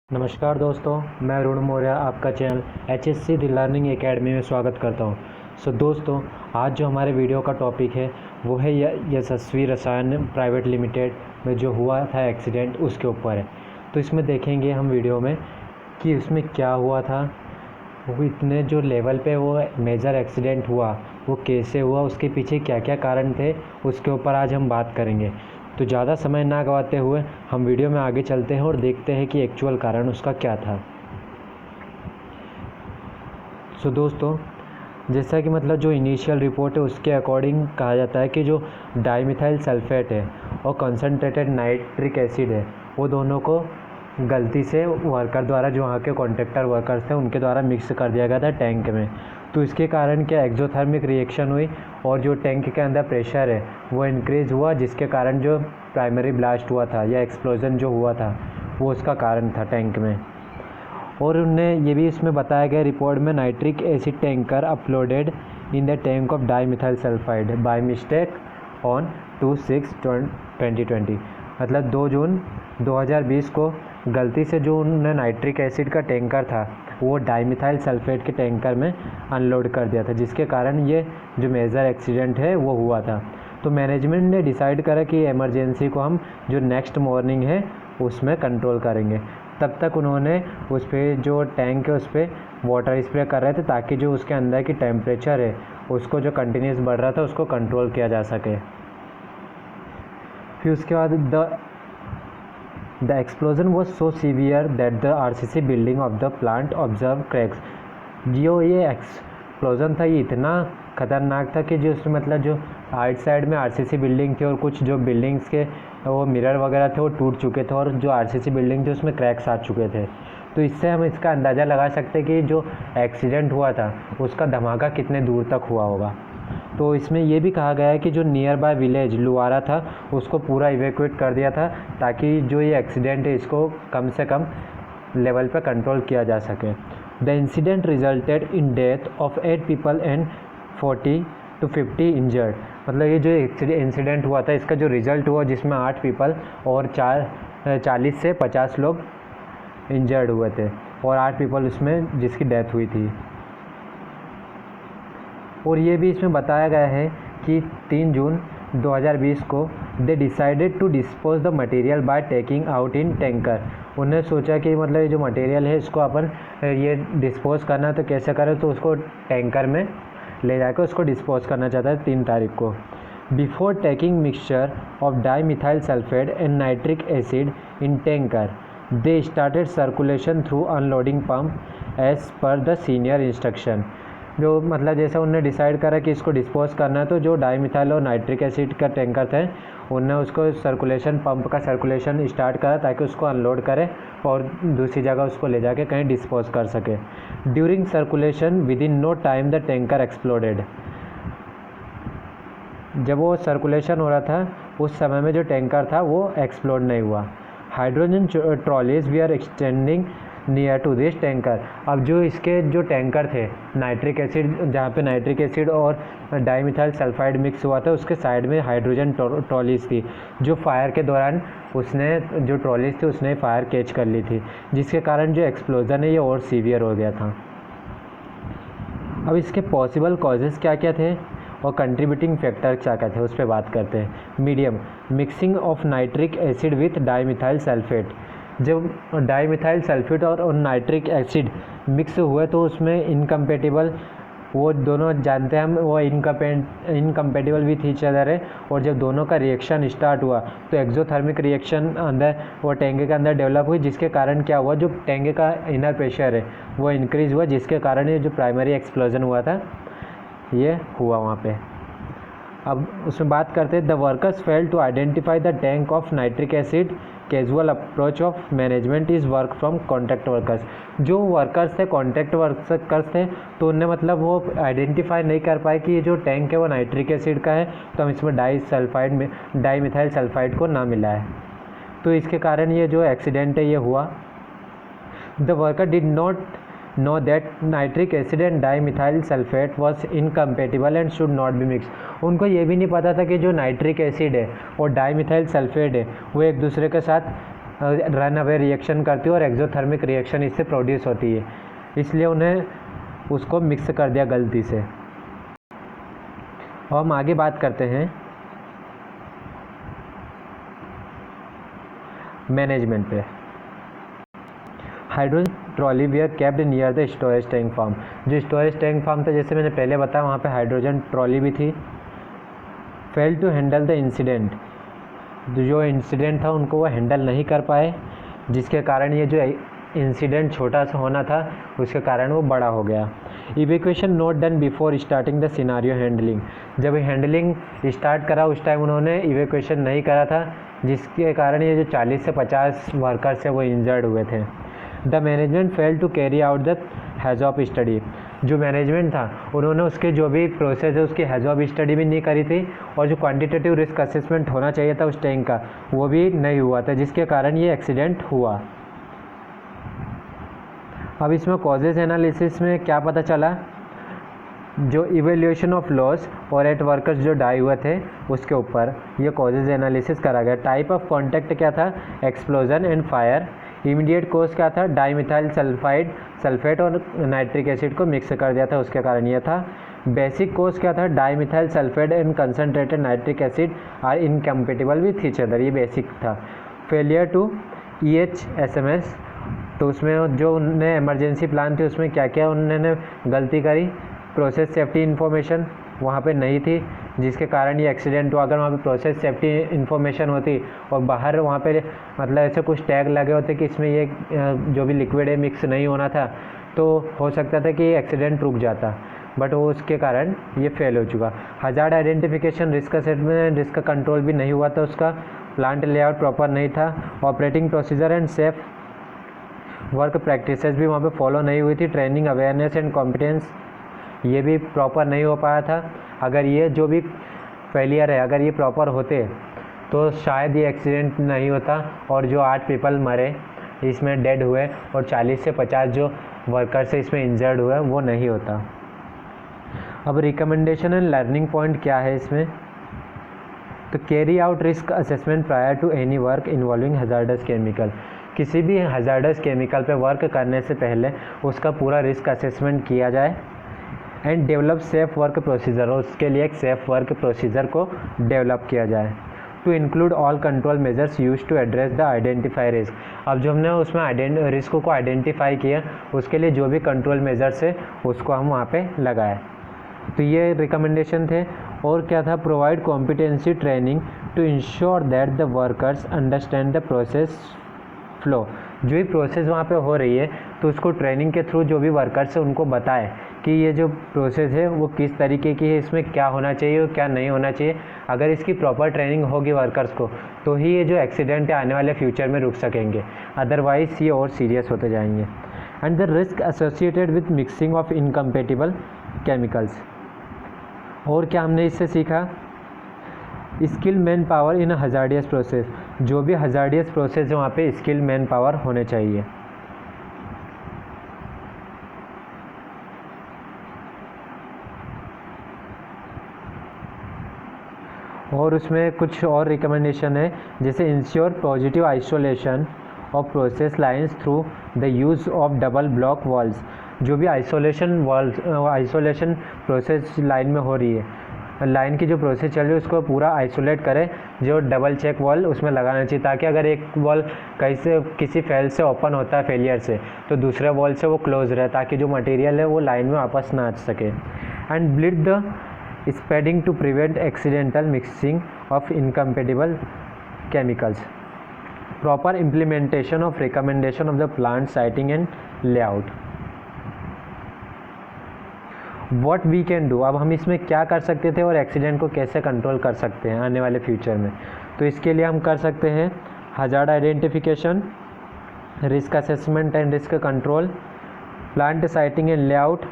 नमस्कार दोस्तों, मैं अरुण मौर्य आपका channel HSC the learning academy में स्वागत करता हूं। दोस्तों, आज जो हमारे वीडियो का टॉपिक है वो है यशस्वी रसायन प्राइवेट लिमिटेड में जो हुआ था एक्सीडेंट, उसके ऊपर है। तो इसमें देखेंगे हम वीडियो में कि उसमें क्या हुआ था, वो इतने जो लेवल पे वो मेजर एक्सीडेंट हुआ वो कैसे हुआ, उसके पीछे क्या क्या कारण थे, उसके ऊपर आज हम बात करेंगे। तो ज़्यादा समय ना गवाते हुए हम वीडियो में आगे चलते हैं और देखते हैं कि एक्चुअल कारण उसका क्या था। दोस्तों, जैसा कि जो इनिशियल रिपोर्ट है उसके अकॉर्डिंग कहा जाता है कि जो डाइमिथाइल सल्फेट है और कंसनट्रेटेड नाइट्रिक एसिड है वो दोनों को गलती से वर्कर द्वारा, जो वहाँ के कॉन्ट्रैक्टर वर्कर्स थे उनके द्वारा मिक्स कर दिया गया था टैंक में। तो इसके कारण क्या एक्सोथर्मिक रिएक्शन हुई और जो टैंक के अंदर प्रेशर है वो इंक्रीज़ हुआ, जिसके कारण जो प्राइमरी ब्लास्ट हुआ था या एक्सप्लोजन जो हुआ था वो उसका कारण था टैंक में। और उनने ये भी इसमें बताया गया रिपोर्ट में, nitric acid tanker uploaded in the tank of dimethyl sulphide by mistake on 2/6/2020, मतलब 2 जून 2020 को गलती से जो उन्होंने नाइट्रिक एसिड का टैंकर था वो डाइमिथाइल सल्फेट के टैंकर में अनलोड कर दिया था, जिसके कारण ये जो मेजर एक्सीडेंट है वो हुआ था। तो मैनेजमेंट ने डिसाइड करा कि इमरजेंसी को हम जो नेक्स्ट मॉर्निंग है उसमें कंट्रोल करेंगे। तब तक उन्होंने उस पर जो टैंक है उस पर वाटर स्प्रे कर रहे थे ताकि जो उसके अंदर की टेम्परेचर है उसको जो कंटिन्यूस बढ़ रहा था उसको कंट्रोल किया जा सके। फिर उसके बाद The explosion was so severe that the RCC building of the plant observed cracks। जो ये एक्सप्लोजन था ये इतना ख़तरनाक था कि जो उसमें जो आइट साइड में RCC बिल्डिंग थी और कुछ जो बिल्डिंग्स के वो मिरर वगैरह थे वो टूट चुके थे और जो RCC बिल्डिंग थी उसमें क्रैक्स आ चुके थे। तो इससे हम इसका अंदाज़ा लगा सकते हैं कि जो एक्सीडेंट हुआ था उसका धमाका कितने दूर तक हुआ होगा। तो इसमें ये भी कहा गया है कि जो नियर बाय विलेज लुवारा था उसको पूरा इवैक्यूएट कर दिया था ताकि जो ये एक्सीडेंट है इसको कम से कम लेवल पर कंट्रोल किया जा सके। The incident resulted in death of 8 people and 40 to 50 injured. मतलब ये जो इंसिडेंट हुआ था इसका जो रिज़ल्ट हुआ जिसमें 8 पीपल और 40 से 50 लोग इंजर्ड हुए थे और 8 पीपल उसमें जिसकी डेथ हुई थी। और ये भी इसमें बताया गया है कि 3 जून 2020 को they decided to dispose the material by taking out in tanker. उन्होंने सोचा कि ये जो मटेरियल है इसको अपन ये डिस्पोज करना तो कैसे करें, तो उसको टैंकर में ले जाकर उसको डिस्पोज करना चाहता है 3 तारीख को। Before taking mixture of dimethyl sulphate and nitric acid in tanker they started circulation through unloading pump as per the senior instruction. जो जैसे उन्होंने डिसाइड करा कि इसको डिस्पोज करना है तो जो डाइमिथाइल और नाइट्रिक एसिड का टैंकर थे उनने उसको सर्कुलेशन पंप का सर्कुलेशन स्टार्ट करा ताकि उसको अनलोड करे और दूसरी जगह उसको ले जाके कहीं डिस्पोज कर सके। During circulation within no time the tanker exploded. जब वो सर्कुलेशन हो रहा था उस समय में जो टैंकर था वो एक्सप्लोड नहीं हुआ। Hydrogen trolleys we are extending near to this tanker. अब जो इसके जो टैंकर थे नाइट्रिक एसिड, जहाँ पे नाइट्रिक एसिड और डाइमिथाइल सल्फाइड मिक्स हुआ था उसके साइड में हाइड्रोजन ट्रॉलीज थी, जो फायर के दौरान उसने जो ट्रॉलीज थी उसने फायर कैच कर ली थी, जिसके कारण जो एक्सप्लोजन है ये और सीवियर हो गया था। अब इसके पॉसिबल कॉजेज़ क्या क्या थे और कंट्रीब्यूटिंग फैक्टर क्या क्या थे उस पर बात करते हैं। Medium mixing of nitric acid with dimethyl sulphate. जब डाइमिथाइल सल्फेट और नाइट्रिक एसिड मिक्स हुए तो उसमें इनकम्पेटिबल, वो दोनों जानते हैं हम, वो इनकम्पेटिबल विथ ईच अदर है। और जब दोनों का रिएक्शन स्टार्ट हुआ तो एक्सोथर्मिक रिएक्शन अंदर वो टैंक के अंदर डेवलप हुई, जिसके कारण क्या हुआ, जो टैंक का इनर प्रेशर है वो इंक्रीज़ हुआ, जिसके कारण ये जो प्राइमरी एक्सप्लोजन हुआ था ये हुआ वहाँ पे। अब उसमें बात करते हैं, the workers fail to identify the tank of nitric acid. Casual approach of management is work from contract workers. जो वर्कर्स थे कॉन्ट्रैक्ट वर्कर्स थे तो उनने वो आइडेंटिफाई नहीं कर पाए कि ये जो टैंक है वो नाइट्रिक एसिड का है, तो हम इसमें डाइमिथाइल सल्फाइड को ना मिला है, तो इसके कारण ये जो एक्सीडेंट है ये हुआ। The worker did not know that nitric acid and dimethyl sulfate was incompatible and should not be mixed। उनको ये भी नहीं पता था कि जो नाइट्रिक एसिड है और डाइमिथाइल सल्फेट है वो एक दूसरे के साथ रन अवे रिएक्शन करती है और एक्सोथर्मिक रिएक्शन इससे प्रोड्यूस होती है, इसलिए उन्हें उसको मिक्स कर दिया गलती से। और हम आगे बात करते हैं मैनेजमेंट पे। Hydrogen trolley we are kept near the storage tank farm. जो स्टोरेज टैंक फार्म था, जैसे मैंने पहले बताया, वहाँ पे हाइड्रोजन ट्रॉली भी थी। Fail to handle the incident, जो इंसिडेंट था उनको वो हैंडल नहीं कर पाए, जिसके कारण ये जो इंसिडेंट छोटा सा होना था उसके कारण वो बड़ा हो गया। Evacuation not done before starting the scenario handling. जब हैंडलिंग स्टार्ट करा उस टाइम उन्होंने इवैक्यूएशन नहीं करा था, जिसके कारण ये जो 40 से 50 वर्कर्स है वो इंजर्ड हुए थे। The management fail to carry out the HAZOP study. जो मैनेजमेंट था उन्होंने उसके जो भी प्रोसेस है उसकी हैज़ॉप स्टडी भी नहीं करी थी, और जो क्वांटिटेटिव रिस्क असेसमेंट होना चाहिए था उस टैंक का वो भी नहीं हुआ था, जिसके कारण ये एक्सीडेंट हुआ। अब इसमें कॉजेज एनालिसिस में क्या पता चला, जो इवेल्यूएशन ऑफ लॉस और एट वर्कर्स जो डाई हुए थे उसके ऊपर ये कॉजेज एनालिसिस करा गया। टाइप ऑफ कॉन्टैक्ट क्या था, explosion and fire. Immediate cause क्या था, डाईमिथाइल सल्फेट और नाइट्रिक एसिड को मिक्स कर दिया था, उसके कारण यह था। बेसिक कॉज क्या था, dimethyl sulphate and concentrated nitric acid are incompatible with each other, ये बेसिक था। फेलियर टू EHSMS, तो उसमें जो उन्होंने इमरजेंसी प्लान थी उसमें क्या क्या उन्होंने गलती करी। प्रोसेस सेफ्टी इन्फॉर्मेशन वहाँ पे नहीं थी, जिसके कारण ये एक्सीडेंट हुआ। अगर वहाँ पे प्रोसेस सेफ्टी इन्फॉर्मेशन होती और बाहर वहाँ पे मतलब ऐसे कुछ टैग लगे होते कि इसमें ये जो भी लिक्विड है मिक्स नहीं होना था, तो हो सकता था कि एक्सीडेंट रुक जाता, बट वो उसके कारण ये फेल हो चुका। Hazard identification, risk assessment, risk control भी नहीं हुआ था उसका। प्लांट लेआउट प्रॉपर नहीं था। Operating procedure and safe work practices भी वहाँ पे फॉलो नहीं हुई थी। ट्रेनिंग, अवेयरनेस एंड कॉम्पिटेंस ये भी प्रॉपर नहीं हो पाया था। अगर ये जो भी फेलियर है अगर ये प्रॉपर होते तो शायद ये एक्सीडेंट नहीं होता, और जो 8 पीपल मरे इसमें डेड हुए और 40 से 50 जो वर्कर्स है इसमें इंजर्ड हुए वो नहीं होता। अब रिकमेंडेशन एंड लर्निंग पॉइंट क्या है इसमें, तो carry out risk assessment prior to any work involving hazardous chemical. किसी भी हजार्डस केमिकल पे वर्क करने से पहले उसका पूरा रिस्क असेसमेंट किया जाए। And develop safe work procedure, और उसके लिए एक सेफ वर्क प्रोसीजर को डेवलप किया जाए। To include all control measures use to address the identify risk. अब जो हमने उसमें रिस्क को आइडेंटिफाई किया उसके लिए जो भी कंट्रोल मेजर्स है उसको हम वहाँ पे लगाए। तो ये रिकमेंडेशन थे। और क्या था, provide competency training to ensure that the workers understand the process flow. जो भी प्रोसेस वहाँ पे हो रही है तो उसको ट्रेनिंग के थ्रू जो भी वर्कर्स है उनको बताए कि ये जो प्रोसेस है वो किस तरीके की है, इसमें क्या होना चाहिए और क्या नहीं होना चाहिए। अगर इसकी प्रॉपर ट्रेनिंग होगी वर्कर्स को तो ही ये जो एक्सीडेंट है आने वाले फ्यूचर में रुक सकेंगे, अदरवाइज़ ये और सीरियस होते जाएंगे। And the risk associated with mixing of incompatible chemicals. और क्या हमने इससे सीखा, skill man power in hazardous process. जो भी हजार्डियस प्रोसेस है वहाँ पे स्किल मैन पावर होने चाहिए। और उसमें कुछ और रिकमेंडेशन है, जैसे ensure positive isolation of process lines through the use of double block walls. जो भी आइसोलेशन प्रोसेस लाइन में हो रही है, लाइन की जो प्रोसेस चल रही है उसको पूरा आइसोलेट करें। जो डबल चेक वॉल उसमें लगाना चाहिए, ताकि अगर एक वॉल कहीं से किसी फेल से ओपन होता है फेलियर से तो दूसरे वॉल से वो क्लोज रहे, ताकि जो मटेरियल है वो लाइन में वापस ना आ सके। And build the spreading to prevent accidental mixing of incompatible chemicals. Proper implementation of recommendation of the plant siting and layout. What we can do, अब हम इसमें क्या कर सकते थे और एक्सीडेंट को कैसे कंट्रोल कर सकते हैं आने वाले फ्यूचर में। तो इसके लिए हम कर सकते हैं hazard identification, risk assessment and risk control, plant siting and layout.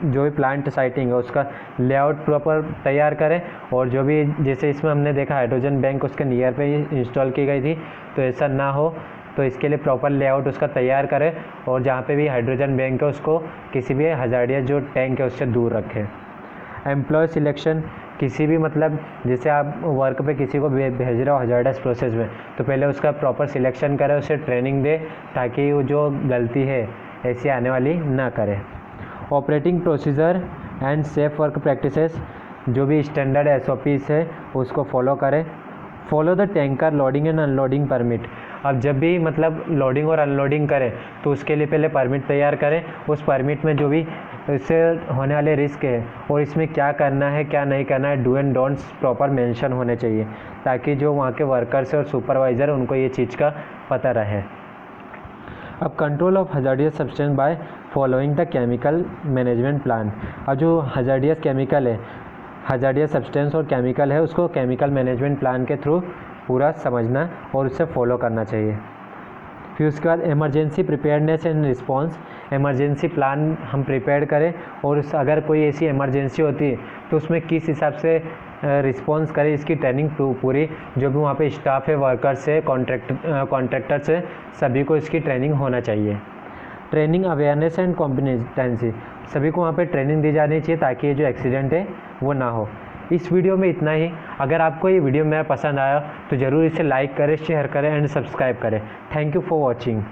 जो भी प्लांट साइटिंग है उसका लेआउट प्रॉपर तैयार करें, और जो भी जैसे इसमें हमने देखा हाइड्रोजन बैंक उसके नियर पे ही इंस्टॉल की गई थी, तो ऐसा ना हो तो इसके लिए प्रॉपर लेआउट उसका तैयार करें, और जहाँ पे भी हाइड्रोजन बैंक है उसको किसी भी हजार्डियस जो टैंक है उससे दूर रखें। एम्प्लॉय सिलेक्शन, किसी भी मतलब जैसे आप वर्क पे किसी को भेज रहे हो हजार्डस प्रोसेस में, तो पहले उसका प्रॉपर सिलेक्शन करें, उसे ट्रेनिंग दे ताकि वो जो गलती है ऐसी आने वाली ना करे। Operating procedure and safe work practices, जो भी स्टैंडर्ड SOPs है उसको फॉलो करें। Follow the tanker loading and unloading permit. अब जब भी मतलब लोडिंग और अनलोडिंग करें तो उसके लिए पहले परमिट तैयार करें। उस परमिट में जो भी इससे होने वाले रिस्क है और इसमें क्या करना है क्या नहीं करना है, do and don'ts proper mention होने चाहिए, ताकि जो वहाँ के वर्कर्स और सुपरवाइज़र उनको ये चीज़ का पता रहे। अब control of hazardous substance by following the chemical management plan. अब जो हजार्डियस केमिकल है, हजार्डियस सब्सटेंस और केमिकल है, उसको केमिकल मैनेजमेंट प्लान के थ्रू पूरा समझना और उससे फॉलो करना चाहिए। फिर उसके बाद emergency preparedness and response. Emergency plan हम प्रिपेयर करें और अगर कोई ऐसी इमरजेंसी होती है तो उसमें किस हिसाब से रिस्पांस करें, इसकी ट्रेनिंग पूरी जो भी वहाँ पे स्टाफ है, वर्कर्स है, कॉन्ट्रैक्टर्स है, सभी को इसकी ट्रेनिंग होना चाहिए। ट्रेनिंग अवेयरनेस एंड कॉम्पिटेंसी, सभी को वहाँ पे ट्रेनिंग दी जानी चाहिए ताकि ये जो एक्सीडेंट है वो ना हो। इस वीडियो में इतना ही। अगर आपको ये वीडियो मेरा पसंद आया तो ज़रूर इसे लाइक करें, शेयर करें एंड सब्सक्राइब करें। Thank you for watching.